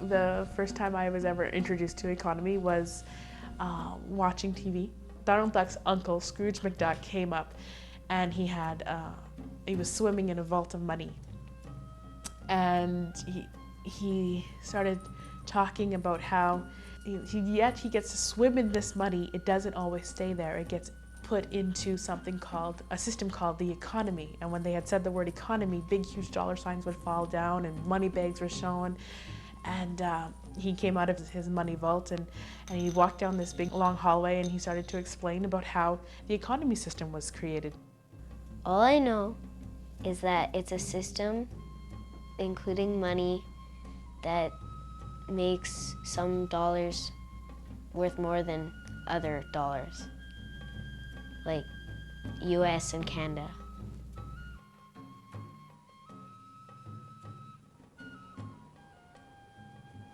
The first time I was ever introduced to economy was watching TV. Donald Duck's uncle, Scrooge McDuck, came up and he was swimming in a vault of money. And he started talking about how yet he gets to swim in this money, it doesn't always stay there. It gets put into a system called the economy. And when they had said the word economy, big huge dollar signs would fall down and money bags were shown. And he came out of his money vault and he walked down this big long hallway and he started to explain about how the economy system was created. All I know is that it's a system, including money, that makes some dollars worth more than other dollars, like US and Canada.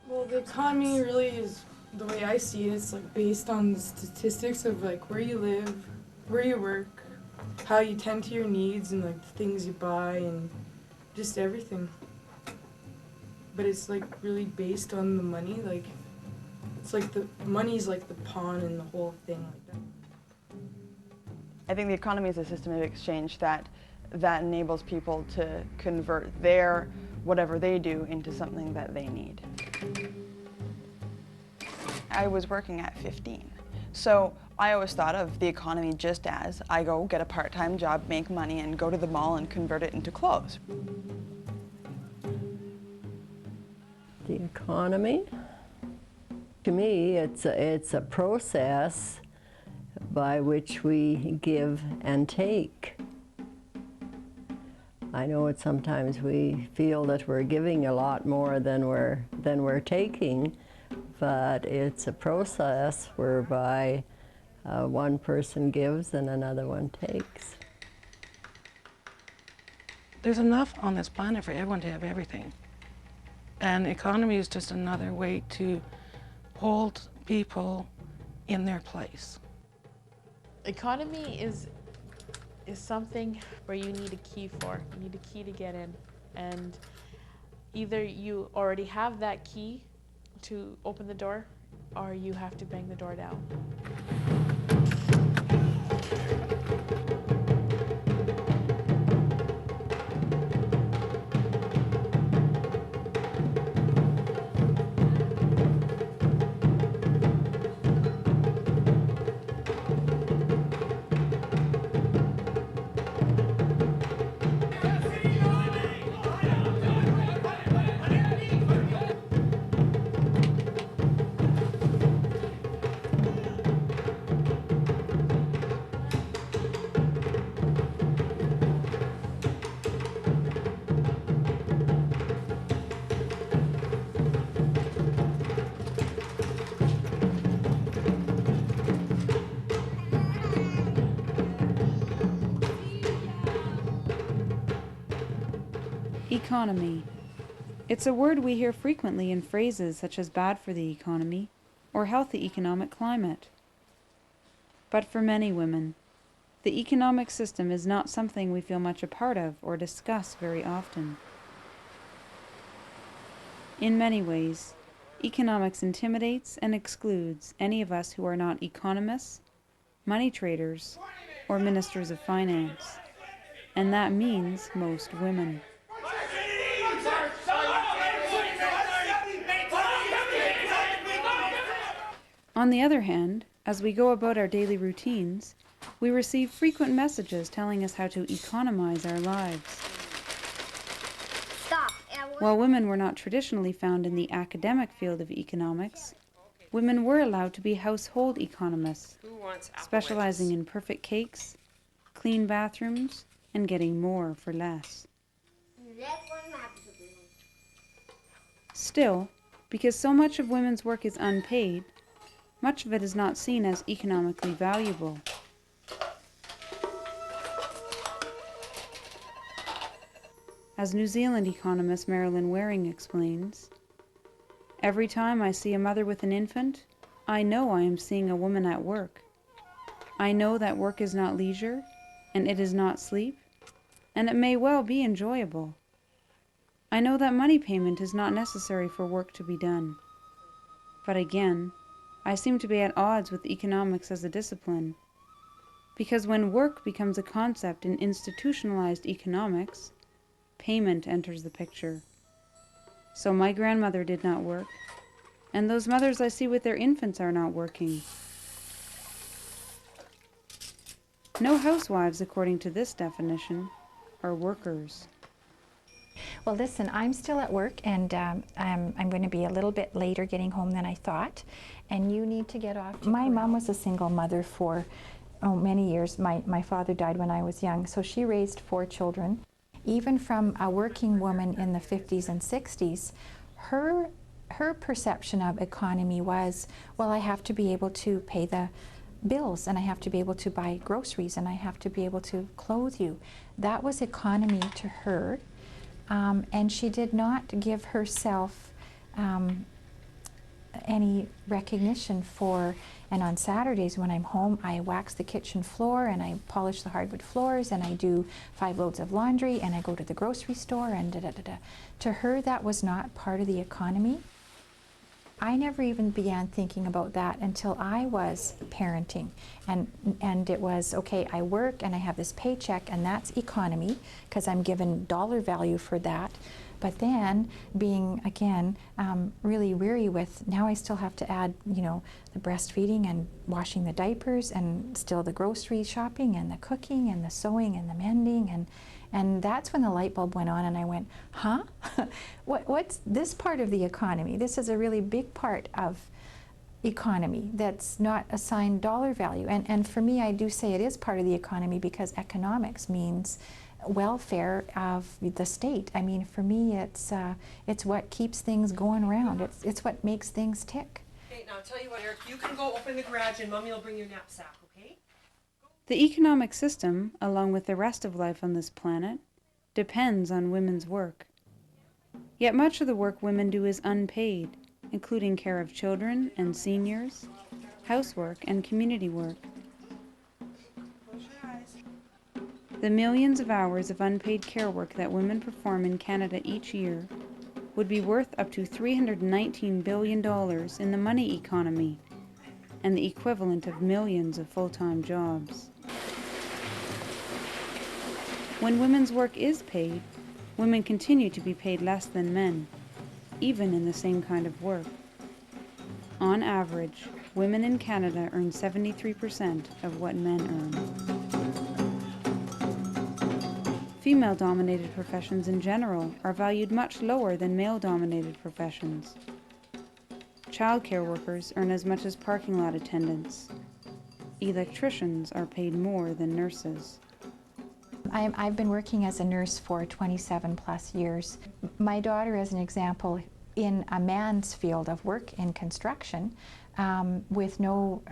Well, the economy really is, the way I see it, it's like based on the statistics of like where you live, where you work, how you tend to your needs and like the things you buy and just everything. But it's like really based on the money, like it's like the money's like the pawn in the whole thing like that. I think the economy is a system of exchange that enables people to convert their whatever they do into something that they need. I was working at 15, so I always thought of the economy just as I go get a part-time job, make money, and go to the mall and convert it into clothes. The economy, to me, it's a process by which we give and take. I know sometimes we feel that we're giving a lot more than we're taking, but it's a process whereby one person gives and another one takes. There's enough on this planet for everyone to have everything. And economy is just another way to hold people in their place. Economy is something where you need a key for. You need a key to get in. And either you already have that key to open the door, or you have to bang the door down. Economy. It's a word we hear frequently in phrases such as bad for the economy or healthy economic climate. But for many women, the economic system is not something we feel much a part of or discuss very often. In many ways, economics intimidates and excludes any of us who are not economists, money traders, or ministers of finance, and that means most women. On the other hand, as we go about our daily routines, we receive frequent messages telling us how to economize our lives. Stop. While women were not traditionally found in the academic field of economics, women were allowed to be household economists, specializing in perfect cakes, clean bathrooms, and getting more for less. Still, Because so much of women's work is unpaid, much of it is not seen as economically valuable. As New Zealand economist Marilyn Waring explains, every time I see a mother with an infant, I know I am seeing a woman at work. I know that work is not leisure, and it is not sleep, and it may well be enjoyable. I know that money payment is not necessary for work to be done. But again, I seem to be at odds with economics as a discipline, because when work becomes a concept in institutionalized economics, payment enters the picture. So my grandmother did not work, and those mothers I see with their infants are not working. No housewives, according to this definition, are workers. Well, listen, I'm still at work, and I'm going to be a little bit later getting home than I thought, and you need to get off. My mom was a single mother for many years. My father died when I was young, so she raised 4 children. Even from a working woman in the 50s and 60s, her perception of economy was, well, I have to be able to pay the bills, and I have to be able to buy groceries, and I have to be able to clothe you. That was economy to her, and she did not give herself any recognition for, and on Saturdays when I'm home, I wax the kitchen floor and I polish the hardwood floors and I do 5 loads of laundry and I go to the grocery store and da-da-da-da. To her, that was not part of the economy. I never even began thinking about that until I was parenting, and it was, okay, I work and I have this paycheck and that's economy because I'm given dollar value for that. But then being, again, really weary with, now I still have to add, you know, the breastfeeding and washing the diapers and still the grocery shopping and the cooking and the sewing and the mending, and that's when the light bulb went on and I went, huh? What's this part of the economy? This is a really big part of economy that's not assigned dollar value. And for me, I do say it is part of the economy because economics means welfare of the state. I mean, for me, it's what keeps things going around. It's what makes things tick. Okay, now I'll tell you what, Eric, you can go open the garage and Mommy will bring your knapsack, okay? The economic system, along with the rest of life on this planet, depends on women's work. Yet much of the work women do is unpaid, including care of children and seniors, housework, and community work. The millions of hours of unpaid care work that women perform in Canada each year would be worth up to $319 billion in the money economy, and the equivalent of millions of full-time jobs. When women's work is paid, women continue to be paid less than men, even in the same kind of work. On average, women in Canada earn 73% of what men earn. Female-dominated professions in general are valued much lower than male-dominated professions. Childcare workers earn as much as parking lot attendants. Electricians are paid more than nurses. I've been working as a nurse for 27 plus years. My daughter, as an example, in a man's field of work in construction, with no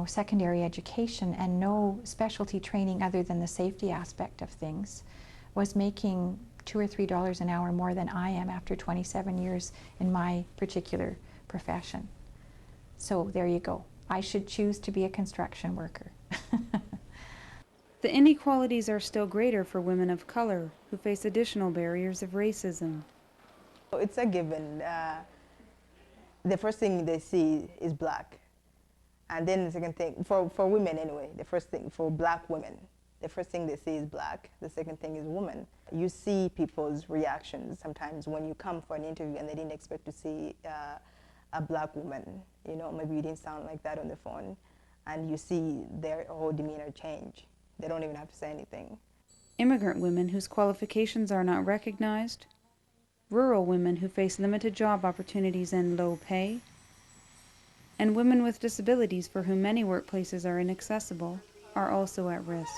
secondary education and no specialty training other than the safety aspect of things, was making $2 or $3 an hour more than I am after 27 years in my particular profession. So there you go. I should choose to be a construction worker. The inequalities are still greater for women of color who face additional barriers of racism. It's a given. The first thing they see is black. And then the second thing, for women anyway, the first thing, for black women, the first thing they see is black. The second thing is woman. You see people's reactions sometimes when you come for an interview and they didn't expect to see a black woman. You know, maybe you didn't sound like that on the phone. And you see their whole demeanor change. They don't even have to say anything. Immigrant women whose qualifications are not recognized, rural women who face limited job opportunities and low pay, and women with disabilities for whom many workplaces are inaccessible are also at risk.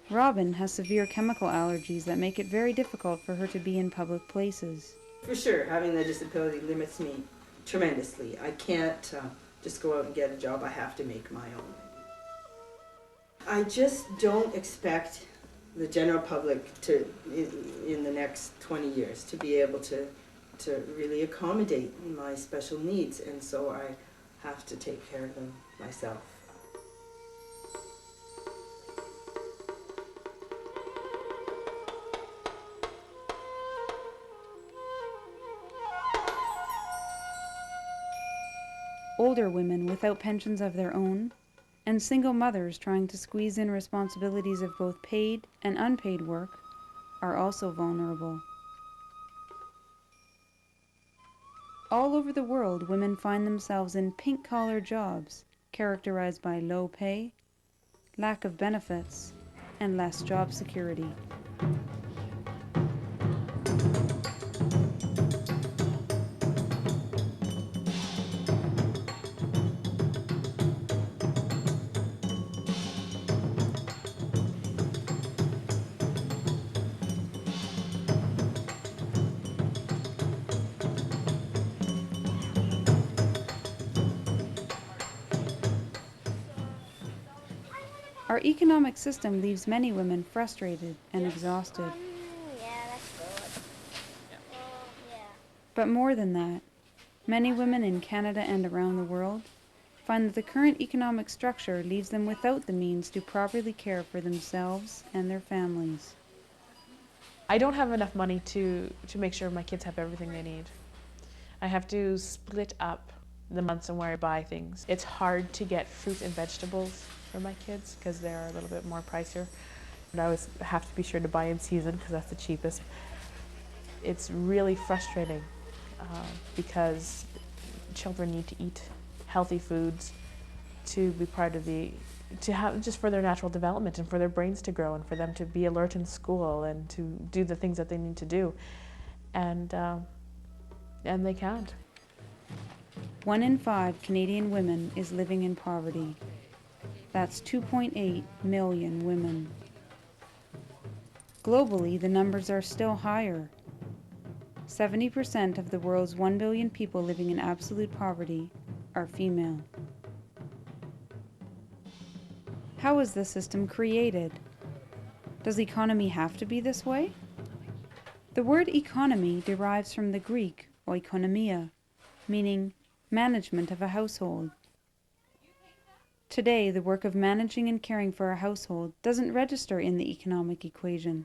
Robin has severe chemical allergies that make it very difficult for her to be in public places. For sure, having the disability limits me tremendously. I can't just go out and get a job. I have to make my own. I just don't expect the general public to, in the next 20 years, to be able to really accommodate my special needs, and so I have to take care of them myself. Older women without pensions of their own, and single mothers trying to squeeze in responsibilities of both paid and unpaid work are also vulnerable. All over the world, women find themselves in pink-collar jobs characterized by low pay, lack of benefits, and less job security. Our economic system leaves many women frustrated and exhausted. But more than that, many women in Canada and around the world find that the current economic structure leaves them without the means to properly care for themselves and their families. I don't have enough money to make sure my kids have everything they need. I have to split up the months and where I buy things. It's hard to get fruits and vegetables for my kids because they're a little bit more pricier. And I always have to be sure to buy in season because that's the cheapest. It's really frustrating because children need to eat healthy foods to be part of to have just for their natural development and for their brains to grow and for them to be alert in school and to do the things that they need to do. And they can't. 1 in 5 Canadian women is living in poverty. That's 2.8 million women. Globally, the numbers are still higher. 70% of the world's 1 billion people living in absolute poverty are female. How is the system created? Does the economy have to be this way? The word economy derives from the Greek oikonomia, meaning management of a household. Today, the work of managing and caring for a household doesn't register in the economic equation.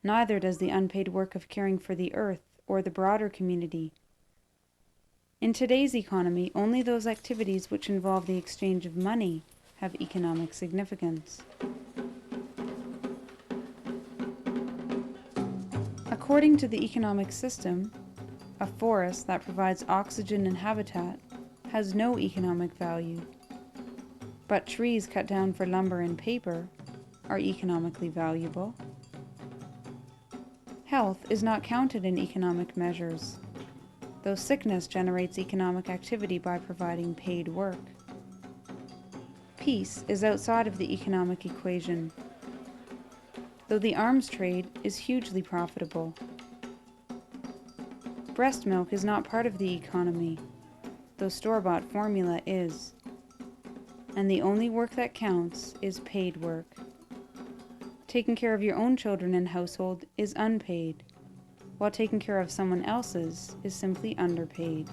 Neither does the unpaid work of caring for the earth or the broader community. In today's economy, only those activities which involve the exchange of money have economic significance. According to the economic system, a forest that provides oxygen and habitat has no economic value. But trees cut down for lumber and paper are economically valuable. Health is not counted in economic measures, though sickness generates economic activity by providing paid work. Peace is outside of the economic equation, though the arms trade is hugely profitable. Breast milk is not part of the economy, though store-bought formula is. And the only work that counts is paid work. Taking care of your own children and household is unpaid, while taking care of someone else's is simply underpaid.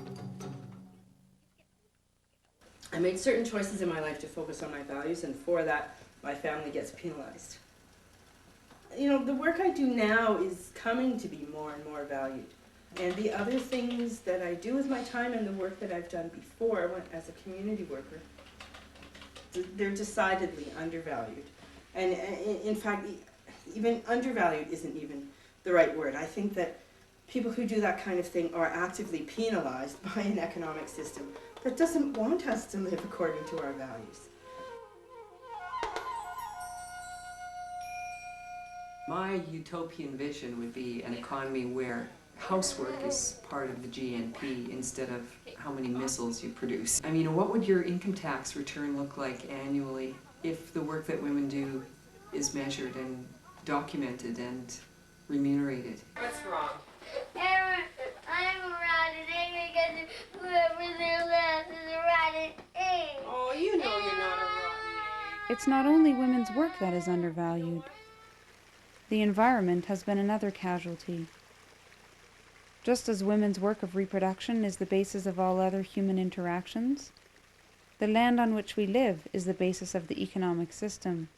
I made certain choices in my life to focus on my values, and for that, my family gets penalized. You know, the work I do now is coming to be more and more valued. And the other things that I do with my time and the work that I've done before as a community worker, they're decidedly undervalued. And in fact, even undervalued isn't even the right word. I think that people who do that kind of thing are actively penalized by an economic system that doesn't want us to live according to our values. My utopian vision would be an economy where housework is part of the GNP instead of how many missiles you produce. I mean, what would your income tax return look like annually if the work that women do is measured and documented and remunerated. What's wrong? I'm rotten because whoever there left is a rotten egg. Oh, you know you're not a rotten egg. It's not only women's work that is undervalued. The environment has been another casualty. Just as women's work of reproduction is the basis of all other human interactions, the land on which we live is the basis of the economic system.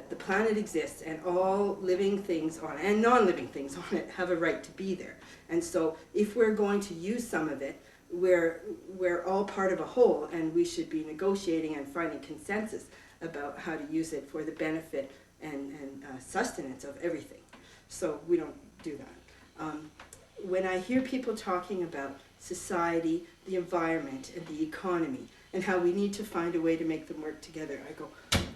The planet exists, and all living things on it and non-living things on it have a right to be there. And so if we're going to use some of it, we're all part of a whole, and we should be negotiating and finding consensus about how to use it for the benefit and sustenance of everything. So we don't do that. When I hear people talking about society, the environment, and the economy, and how we need to find a way to make them work together, I go,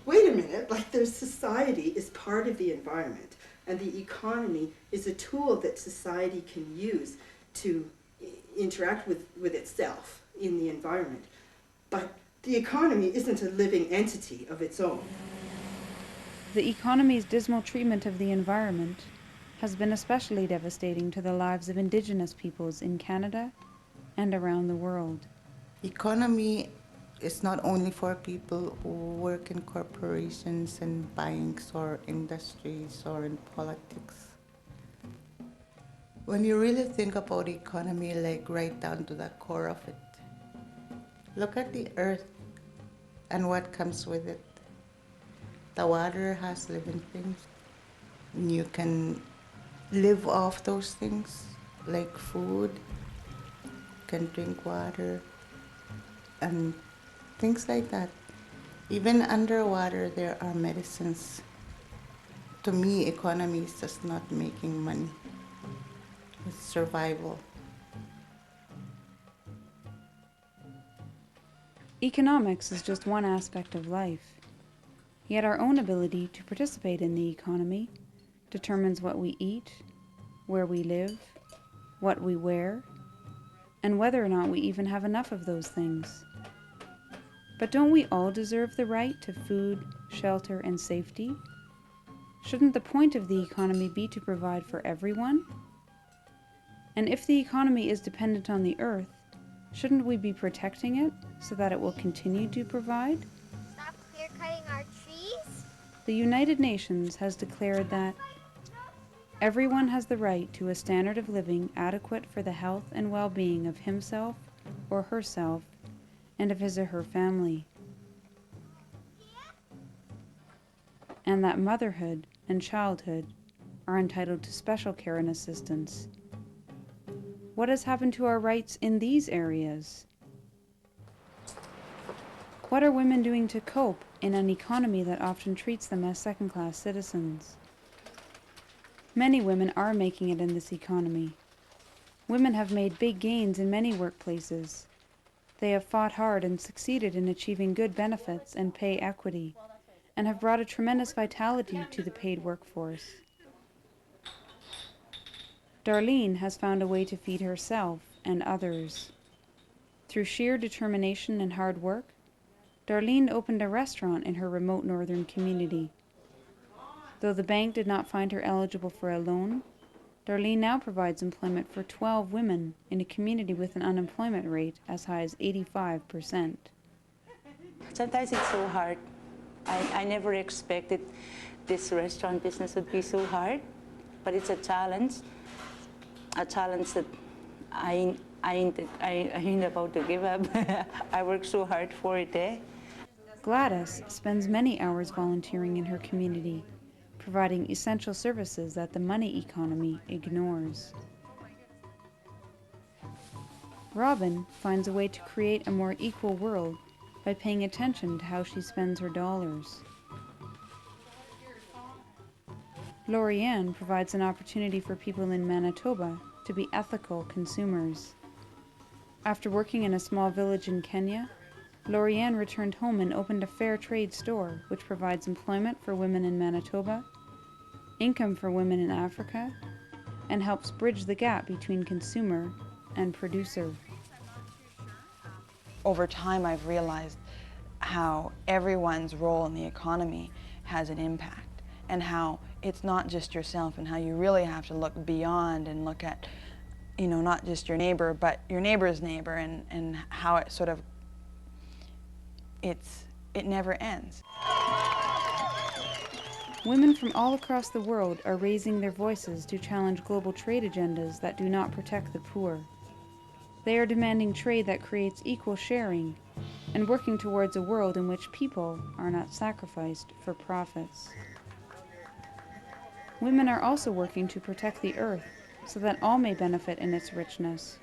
wait a minute, like their society is part of the environment, and the economy is a tool that society can use to interact with itself in the environment. But the economy isn't a living entity of its own. The economy's dismal treatment of the environment has been especially devastating to the lives of Indigenous peoples in Canada and around the world. Economy is not only for people who work in corporations and banks or industries or in politics. When you really think about economy, like right down to the core of it, look at the earth and what comes with it. The water has living things. You can live off those things, like food, you can drink water, and things like that. Even underwater, there are medicines. To me, economy is just not making money. It's survival. Economics is just one aspect of life. Yet our own ability to participate in the economy determines what we eat, where we live, what we wear, and whether or not we even have enough of those things. But don't we all deserve the right to food, shelter, and safety? Shouldn't the point of the economy be to provide for everyone? And if the economy is dependent on the earth, shouldn't we be protecting it so that it will continue to provide? Stop clear cutting our trees? The United Nations has declared that everyone has the right to a standard of living adequate for the health and well-being of himself or herself and of his or her family, and that motherhood and childhood are entitled to special care and assistance. What has happened to our rights in these areas? What are women doing to cope in an economy that often treats them as second-class citizens? Many women are making it in this economy. Women have made big gains in many workplaces. They have fought hard and succeeded in achieving good benefits and pay equity, and have brought a tremendous vitality to the paid workforce. Darlene has found a way to feed herself and others. Through sheer determination and hard work, Darlene opened a restaurant in her remote northern community. Though the bank did not find her eligible for a loan, Darlene now provides employment for 12 women in a community with an unemployment rate as high as 85%. Sometimes it's so hard. I never expected this restaurant business would be so hard, but it's a challenge that I ain't about to give up. I work so hard for it, eh? Gladys spends many hours volunteering in her community, providing essential services that the money economy ignores. Robin finds a way to create a more equal world by paying attention to how she spends her dollars. Lorianne provides an opportunity for people in Manitoba to be ethical consumers. After working in a small village in Kenya, Lorianne returned home and opened a fair trade store which provides employment for women in Manitoba, income for women in Africa, and helps bridge the gap between consumer and producer. Over time, I've realized how everyone's role in the economy has an impact, and how it's not just yourself, and how you really have to look beyond and look at, you know, not just your neighbor, but your neighbor's neighbor, and how it sort of, it never ends. Women from all across the world are raising their voices to challenge global trade agendas that do not protect the poor. They are demanding trade that creates equal sharing and working towards a world in which people are not sacrificed for profits. Women are also working to protect the earth so that all may benefit in its richness.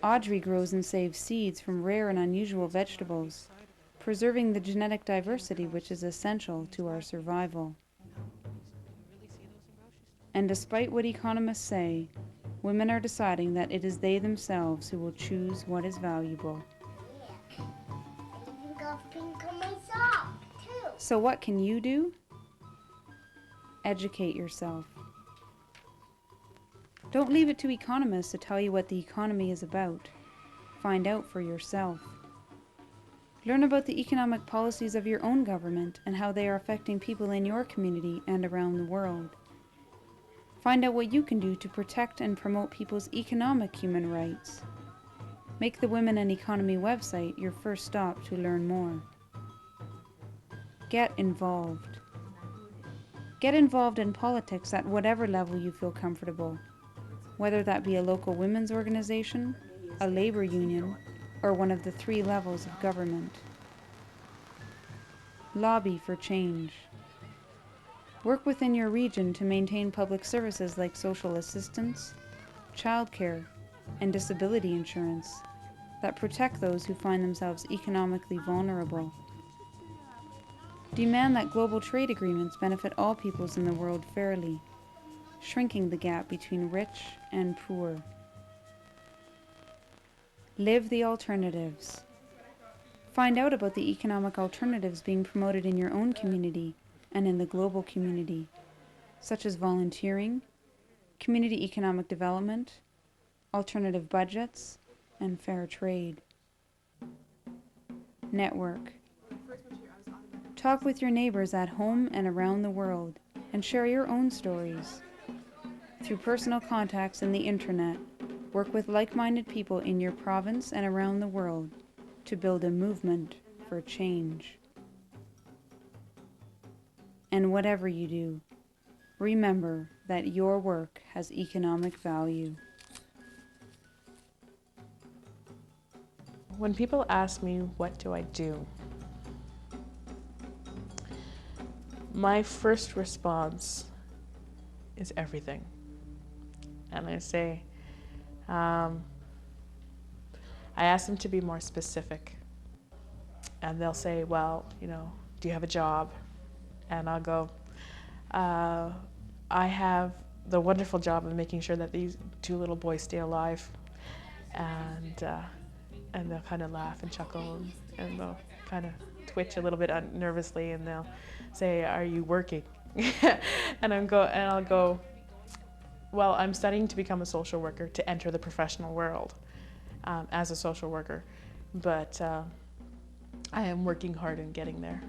Audrey grows and saves seeds from rare and unusual vegetables, preserving the genetic diversity which is essential to our survival. And despite what economists say, women are deciding that it is they themselves who will choose what is valuable. I got pink on my sock, too. So what can you do? Educate yourself. Don't leave it to economists to tell you what the economy is about. Find out for yourself. Learn about the economic policies of your own government and how they are affecting people in your community and around the world. Find out what you can do to protect and promote people's economic human rights. Make the Women and Economy website your first stop to learn more. Get involved. Get involved in politics at whatever level you feel comfortable, whether that be a local women's organization, a labor union, or one of the 3 levels of government. Lobby for change. Work within your region to maintain public services like social assistance, childcare, and disability insurance that protect those who find themselves economically vulnerable. Demand that global trade agreements benefit all peoples in the world fairly, shrinking the gap between rich and poor. Live the alternatives. Find out about the economic alternatives being promoted in your own community and in the global community, such as volunteering, community economic development, alternative budgets, and fair trade. Network. Talk with your neighbors at home and around the world, and share your own stories. Through personal contacts and the internet, work with like-minded people in your province and around the world to build a movement for change. And whatever you do, remember that your work has economic value. When people ask me, what do I do? My first response is everything. And I say, I ask them to be more specific. And they'll say, well, you know, do you have a job? And I'll go, I have the wonderful job of making sure that these 2 little boys stay alive. And they'll kind of laugh and chuckle, and they'll kind of twitch a little bit nervously, and they'll say, are you working? and I'll go, well, I'm studying to become a social worker, to enter the professional world as a social worker, but I am working hard in getting there.